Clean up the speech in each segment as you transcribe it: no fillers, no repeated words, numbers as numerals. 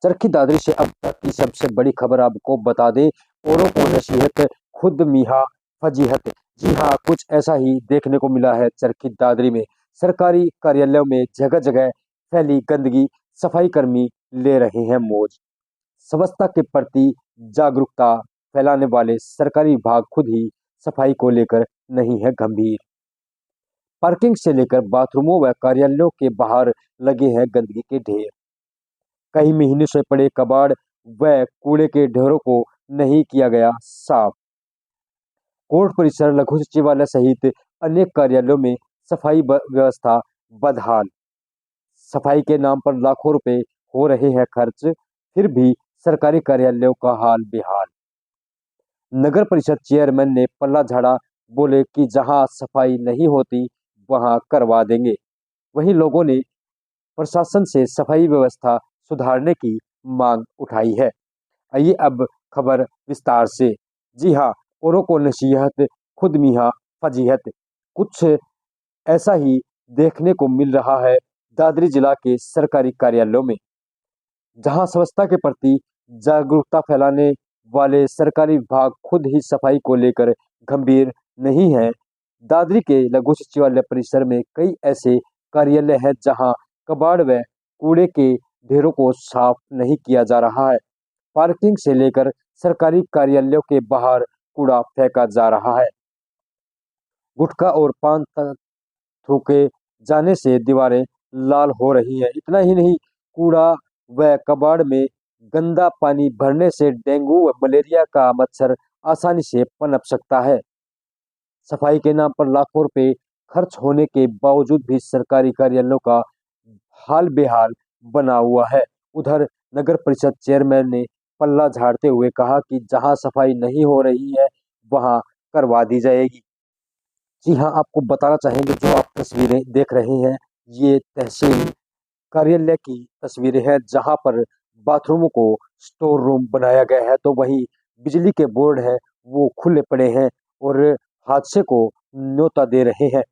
चरखी दादरी से अब तक की सबसे बड़ी खबर आपको बता दें। औरों को नसीहत, खुद मियां फजीहत। जी हाँ, कुछ ऐसा ही देखने को मिला है चरखी दादरी में। सरकारी कार्यालयों में जगह जगह फैली गंदगी, सफाई कर्मी ले रहे हैं मौज। स्वच्छता के प्रति जागरूकता फैलाने वाले सरकारी विभाग खुद ही सफाई को लेकर नहीं है गंभीर। पार्किंग से लेकर बाथरूमों व कार्यालयों के बाहर लगे हैं गंदगी के ढेर। कई महीने से पड़े कबाड़ व कूड़े के ढेरों को नहीं किया गया साफ। कोर्ट परिसर, लघु सचिवालय सहित अनेक कार्यालयों में सफाई व्यवस्था बदहाल। सफाई के नाम पर लाखों रुपए हो रहे हैं खर्च, फिर भी सरकारी कार्यालयों का हाल बेहाल। नगर परिषद चेयरमैन ने पल्ला झाड़ा, बोले कि जहां सफाई नहीं होती वहां करवा देंगे। वहीं लोगों ने प्रशासन से सफाई व्यवस्था सुधारने की मांग उठाई है। आइए अब खबर विस्तार से। जी हाँ, औरों को नसीहत, खुद मियां फजीहत। कुछ ऐसा ही देखने को मिल रहा है दादरी जिला के सरकारी कार्यालयों में, जहां स्वच्छता के प्रति जागरूकता फैलाने वाले सरकारी विभाग खुद ही सफाई को लेकर गंभीर नहीं है। दादरी के लघु सचिवालय परिसर में कई ऐसे कार्यालय हैं जहां कबाड़ व कूड़े के ढेरों को साफ नहीं किया जा रहा है। पार्किंग से लेकर सरकारी कार्यालयों के बाहर कूड़ा फेंका जा रहा है। गुटखा और पान थूके जाने से दीवारें लाल हो रही हैं। इतना ही नहीं, कूड़ा व कबाड़ में गंदा पानी भरने से डेंगू व मलेरिया का मच्छर आसानी से पनप सकता है। सफाई के नाम पर लाखों रुपए खर्च होने के बावजूद भी सरकारी कार्यालयों का हाल बेहाल बना हुआ है। उधर नगर परिषद चेयरमैन ने पल्ला झाड़ते हुए कहा कि जहां सफाई नहीं हो रही है वहां करवा दी जाएगी। जी हाँ, आपको बताना चाहेंगे, जो आप तस्वीरें देख रहे हैं ये तहसील कार्यालय की तस्वीरें हैं, जहां पर बाथरूमों को स्टोर रूम बनाया गया है, तो वहीं बिजली के बोर्ड है वो खुले पड़े हैं और हादसे को न्योता दे रहे हैं।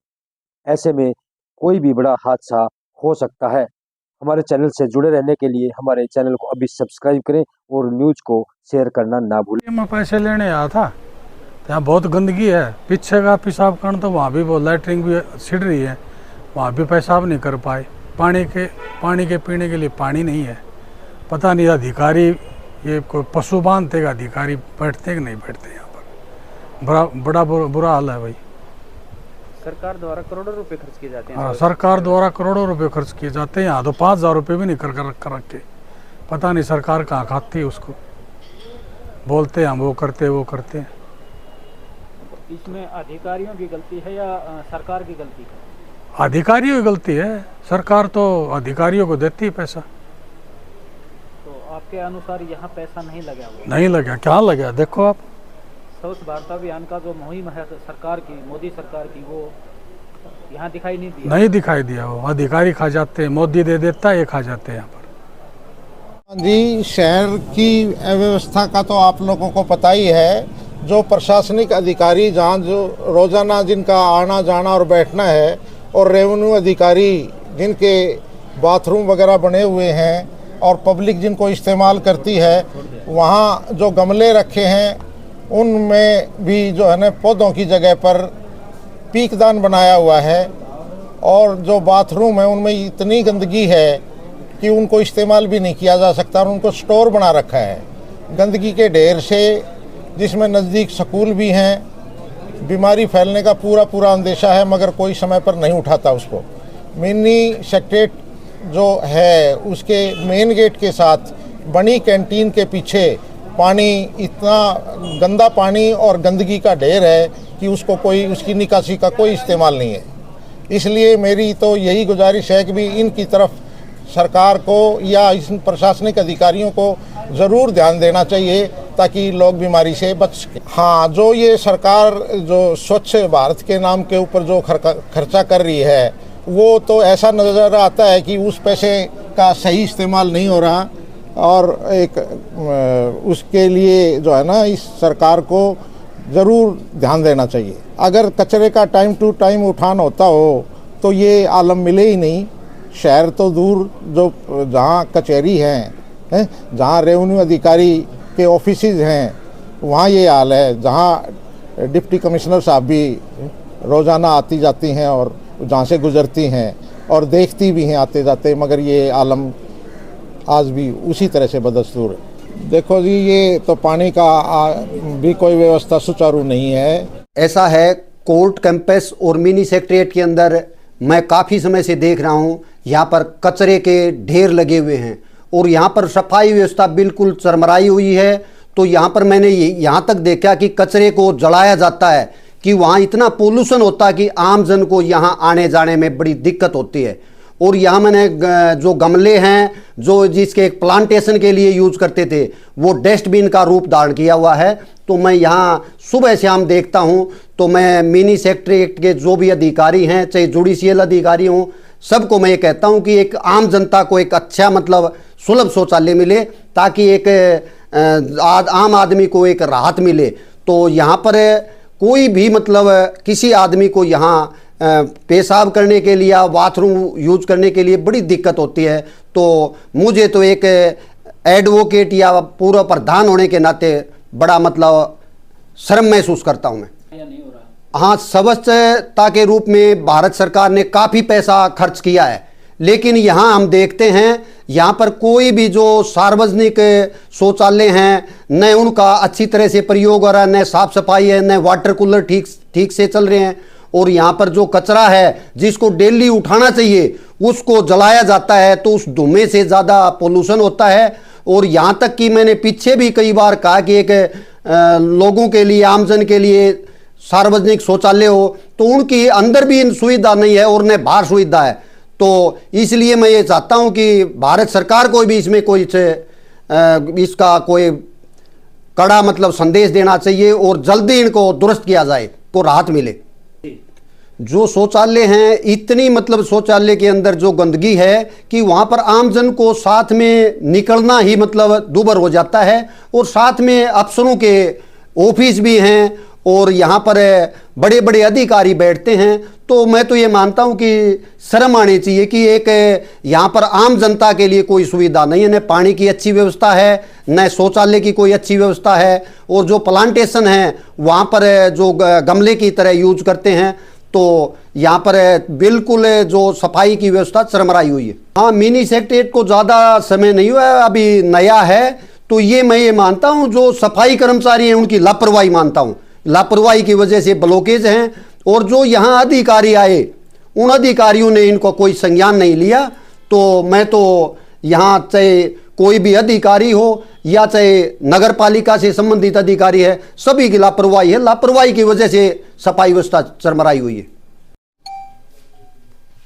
ऐसे में कोई भी बड़ा हादसा हो सकता है। हमारे चैनल से जुड़े रहने के लिए हमारे चैनल को अभी सब्सक्राइब करें और न्यूज को शेयर करना ना भूलें। मैं पैसे लेने आया था, यहाँ बहुत गंदगी है। पीछे का पेशाब करना, तो वहाँ भी बहुत लैटरिन भी छिड़ रही है, वहाँ भी पेशाब नहीं कर पाए। पानी के पीने के लिए पानी नहीं है। पता नहीं अधिकारी ये कोई पशु बांधते का अधिकारी बैठते कि नहीं बैठते यहाँ पर। बड़ा बुरा हाल है भाई। सरकार द्वारा करोड़ों रुपए खर्च किए जाते हैं। हाँ, सरकार द्वारा करोड़ों रुपए खर्च किए जाते हैं। यहाँ तो 5,000 रुपये भी नहीं कर रखे। पता नहीं सरकार कहाँ खाती है उसको। बोलते हैं हम वो करते हैं। इसमें अधिकारियों की गलती है या सरकार की गलती है? अधिकारियों की गलती है। सरकार तो अधिकारियों को देती है पैसा। तो आपके अनुसार यहाँ पैसा नहीं लगा हुआ? नहीं लगा। क्या लगा? देखो आप, स्वच्छ भारत अभियान का जो मुहिम है सरकार की, मोदी सरकार की, वो यहाँ दिखाई नहीं दिया। नहीं दिखाई दिया। वो अधिकारी खा जाते हैं, मोदी दे देता है, ये खा जाते हैं यहाँ पर। जी, शहर की अव्यवस्था का तो आप लोगों को पता ही है। जो प्रशासनिक अधिकारी जहाँ जो रोज़ाना जिनका आना जाना और बैठना है, और रेवेन्यू अधिकारी जिनके बाथरूम वगैरह बने हुए हैं और पब्लिक जिनको इस्तेमाल करती है, वहाँ जो गमले रखे हैं उनमें भी जो है ना पौधों की जगह पर पीकदान बनाया हुआ है, और जो बाथरूम है उनमें इतनी गंदगी है कि उनको इस्तेमाल भी नहीं किया जा सकता और उनको स्टोर बना रखा है। गंदगी के ढेर से, जिसमें नज़दीक स्कूल भी हैं, बीमारी फैलने का पूरा अंदेशा है, मगर कोई समय पर नहीं उठाता उसको। मिनी सेक्रेटरीट जो है उसके मेन गेट के साथ बनी कैंटीन के पीछे पानी, इतना गंदा पानी और गंदगी का ढेर है कि उसको कोई, उसकी निकासी का कोई इस्तेमाल नहीं है। इसलिए मेरी तो यही गुजारिश है कि भी इनकी तरफ सरकार को या इस प्रशासनिक अधिकारियों को ज़रूर ध्यान देना चाहिए ताकि लोग बीमारी से बच सकें। हाँ, जो ये सरकार जो स्वच्छ भारत के नाम के ऊपर जो खर्चा कर रही है, वो तो ऐसा नज़र आता है कि उस पैसे का सही इस्तेमाल नहीं हो रहा, और एक उसके लिए जो है ना इस सरकार को ज़रूर ध्यान देना चाहिए। अगर कचरे का टाइम टू टाइम उठान होता हो तो ये आलम मिले ही नहीं। शहर तो दूर, जो जहाँ कचहरी हैं हैं। जहाँ रेवेन्यू अधिकारी के ऑफिसेज हैं वहाँ ये हाल है, जहाँ डिप्टी कमिश्नर साहब भी रोज़ाना आती जाती हैं और जहाँ से गुजरती हैं और देखती भी हैं आते जाते, मगर ये आलम आज भी उसी तरह से बदस्तूर है। देखो जी, ये तो पानी का भी कोई व्यवस्था सुचारू नहीं है। ऐसा है, कोर्ट कैंपस और मिनी सेक्रेटेरिएट के अंदर मैं काफ़ी समय से देख रहा हूँ, यहाँ पर कचरे के ढेर लगे हुए हैं और यहाँ पर सफाई व्यवस्था बिल्कुल चरमराई हुई है। तो यहाँ पर मैंने यहाँ तक देखा कि कचरे को जलाया जाता है, कि वहाँ इतना पोल्यूशन होता है कि आम जन को यहाँ आने जाने में बड़ी दिक्कत होती है। और यहाँ मैंने जो गमले हैं जो जिसके एक प्लांटेशन के लिए यूज करते थे, वो डस्टबिन का रूप धारण किया हुआ है। तो मैं यहाँ सुबह शाम देखता हूँ, तो मैं मिनी सेक्रेटेरिएट के जो भी अधिकारी हैं, चाहे जुडिशियल अधिकारी हों, सबको मैं ये कहता हूँ कि एक आम जनता को एक अच्छा मतलब सुलभ शौचालय मिले, ताकि एक आम आदमी को एक राहत मिले। तो यहाँ पर कोई भी मतलब किसी आदमी को यहाँ पेशाब करने के लिए या बाथरूम यूज करने के लिए बड़ी दिक्कत होती है। तो मुझे तो एक एडवोकेट या पूर्व प्रधान होने के नाते बड़ा मतलब शर्म महसूस करता हूँ मैं। या नहीं हो रहा? हाँ, स्वच्छता के रूप में भारत सरकार ने काफ़ी पैसा खर्च किया है, लेकिन यहाँ हम देखते हैं यहाँ पर कोई भी जो सार्वजनिक शौचालय हैं, न उनका अच्छी तरह से प्रयोग हो रहा है, न साफ सफाई है, न वाटर कूलर ठीक से चल रहे हैं। और यहाँ पर जो कचरा है जिसको डेली उठाना चाहिए उसको जलाया जाता है, तो उस धुएं से ज़्यादा पोल्यूशन होता है। और यहाँ तक कि मैंने पीछे भी कई बार कहा कि एक लोगों के लिए, आमजन के लिए सार्वजनिक शौचालय हो, तो उनकी अंदर भी सुविधा नहीं है और न बाहर सुविधा है। तो इसलिए मैं ये चाहता हूँ कि भारत सरकार को भी इसमें कोई इसका कोई कड़ा मतलब संदेश देना चाहिए और जल्दी इनको दुरुस्त किया जाए तो राहत मिले। जो शौचालय हैं, इतनी मतलब शौचालय के अंदर जो गंदगी है कि वहाँ पर आमजन को साथ में निकलना ही मतलब दूभर हो जाता है। और साथ में अफसरों के ऑफिस भी हैं और यहाँ पर बड़े बड़े अधिकारी बैठते हैं। तो मैं तो ये मानता हूँ कि शर्म आनी चाहिए कि एक यहाँ पर आम जनता के लिए कोई सुविधा नहीं है, न पानी की अच्छी व्यवस्था है, न शौचालय की कोई अच्छी व्यवस्था है। और जो प्लांटेशन है वहाँ पर जो गमले की तरह यूज करते हैं, तो यहाँ पर बिल्कुल जो सफाई की व्यवस्था चरमराई हुई है। हाँ, मिनी सेक्रेटेरिएट को ज़्यादा समय नहीं हुआ है, अभी नया है। तो ये मैं ये मानता हूँ जो सफाई कर्मचारी हैं उनकी लापरवाही मानता हूँ, लापरवाही की वजह से ब्लॉकेज हैं। और जो यहाँ अधिकारी आए उन अधिकारियों ने इनको कोई संज्ञान नहीं लिया। तो मैं तो यहाँ चाहे कोई भी अधिकारी हो या चाहे नगर पालिका से संबंधित अधिकारी है, सभी की लापरवाही है। लापरवाही की वजह से सफाई व्यवस्था चरमराई हुई है।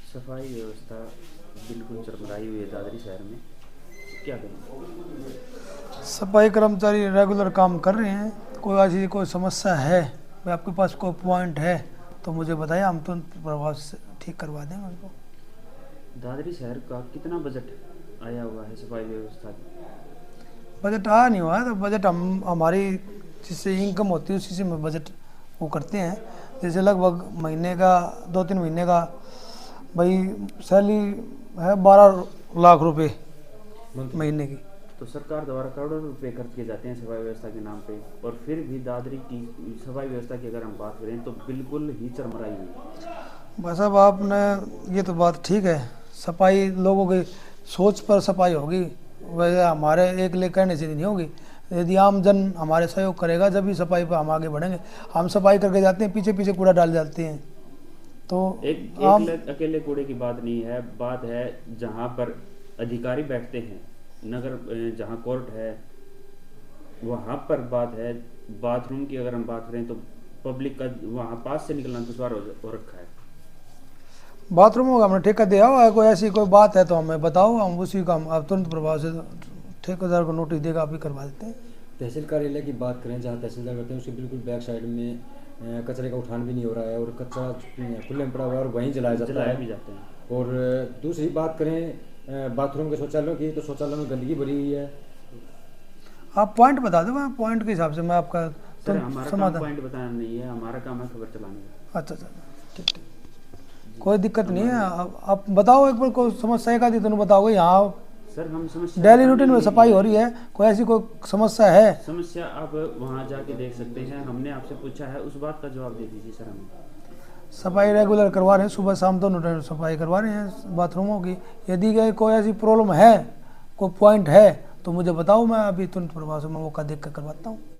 सफाई व्यवस्था बिल्कुल चरमराई हुई है दादरी शहर में, क्या करें? सफाई कर्मचारी रेगुलर काम कर रहे हैं। कोई ऐसी कोई समस्या है, भाई आपके पास कोई पॉइंट है तो मुझे बताइए, हम तुरंत प्रभाव से ठीक करवा देंगे उनको। दादरी शहर का कितना बजट आया हुआ है सफाई व्यवस्था का? बजट आया नहीं हुआ है, तो बजट हम हमारी जिससे इनकम होती है उसी से हम बजट वो करते हैं। जैसे लगभग महीने का 2-3 महीने का भाई सैलरी है 12 लाख रुपए महीने की। तो सरकार द्वारा करोड़ों रुपए खर्च किए जाते हैं सफाई व्यवस्था के नाम पे, और फिर भी दादरी की सफाई व्यवस्था की अगर हम बात करें तो बिल्कुल ही चरमराई हुई है। बस अब आपने ये तो बात ठीक है, सफाई लोगों की सोच पर सफाई होगी, वह हमारे एक ले कहने से नहीं होगी। यदि आम जन हमारे सहयोग करेगा जब भी सफाई पर हम आगे बढ़ेंगे। हम सफाई करके जाते हैं, पीछे पीछे कूड़ा डाल जाते हैं। तो एक अकेले कूड़े की बात नहीं है, बात है जहाँ पर अधिकारी बैठते हैं, नगर जहाँ कोर्ट है वहाँ पर बात है। बाथरूम की अगर हम बात करें तो पब्लिक का वहाँ पास से निकलना दुश्वार हो रखा है। बाथरूम का हमने ठेका दिया हुआ है, कोई ऐसी कोई बात है तो हमें बताओ, हम उसी का हम तुरंत प्रभाव से ठेकेदार को नोटिस देगा, आप ही करवा देते हैं। तहसील कार्यालय की बात करें, जहाँ तहसीलदार करते हैं उसके बिल्कुल बैक साइड में कचरे का उठान भी नहीं हो रहा है और कचरा खुले में पड़ा हुआ है और वहीं जलाया भी जाता है। और दूसरी बात करें बाथरूम के शौचालयों की, तो शौचालय में गंदगी भरी हुई है। आप पॉइंट बता दो, मैं पॉइंट के हिसाब से मैं आपका हमारा काम पॉइंट बताना नहीं है, हमारा काम है खबर चलाने का। अच्छा, ठीक, कोई दिक्कत नहीं है। आप बताओ एक बार, कोई समस्या का दी तो बताओगे यहाँ सर हम समस्या डेली रूटीन में सफाई हो रही है, कोई ऐसी कोई समस्या है? समस्या आप वहाँ जाके देख सकते हैं, हमने आपसे पूछा है, उस बात का जवाब दे दीजिए सर हमें। सफाई रेगुलर करवा रहे हैं, सुबह शाम दोनों टाइम सफाई करवा रहे हैं बाथरूमों की। यदि कोई ऐसी प्रॉब्लम है, कोई पॉइंट है तो मुझे बताओ, मैं अभी तुरंत प्रभाव से मौका देख कर करवाता हूँ।